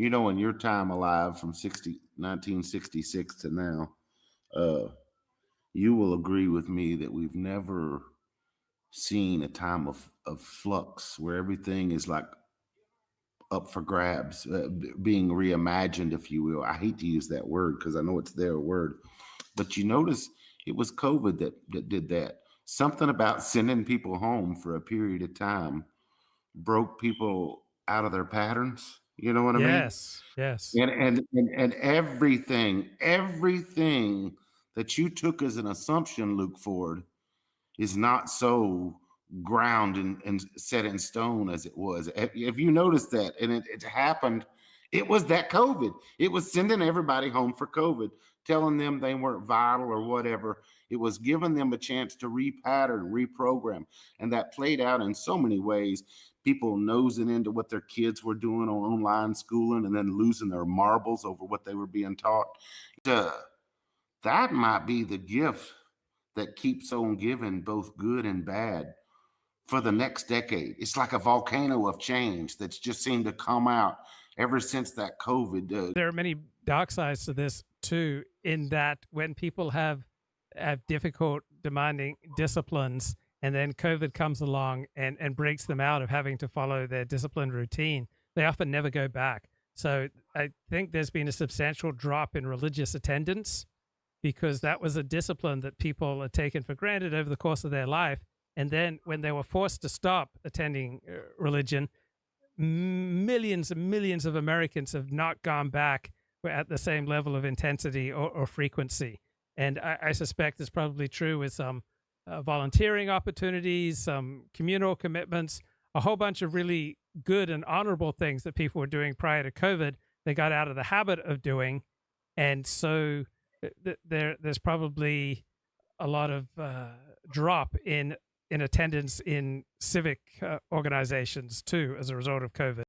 In your time alive from 1966 to now, uh, you will agree with me that we've never seen a time of flux where everything is like up for grabs, being reimagined, if you will. I hate to use that word because I know it's their word, but you notice it was COVID that did that. Something about sending people home for a period of time broke people out of their patterns. You know what I mean? Yes, yes. And everything that you took as an assumption, Luke Ford, is not so ground and set in stone as it was. If you notice that, and it happened, it was that COVID. It was sending everybody home for COVID, telling them they weren't vital or whatever. It was giving them a chance to repattern, reprogram. And that played out in so many ways. People nosing into what their kids were doing on online schooling and then losing their marbles over what they were being taught. Uh, that might be the gift that keeps on giving, both good and bad, for the next decade. It's like a volcano of change that's just seemed to come out ever since that COVID. There are many dark sides to this too, in that when people have difficult, demanding disciplines, and then COVID comes along and breaks them out of having to follow their disciplined routine, they often never go back. So I think there's been a substantial drop in religious attendance because that was a discipline that people had taken for granted over the course of their life. And then when they were forced to stop attending religion, millions and millions of Americans have not gone back at the same level of intensity or frequency. And I suspect it's probably true with some volunteering opportunities, some communal commitments, a whole bunch of really good and honorable things that people were doing prior to COVID. They got out of the habit of doing. And so there's probably a lot of drop in attendance in civic organizations too as a result of COVID.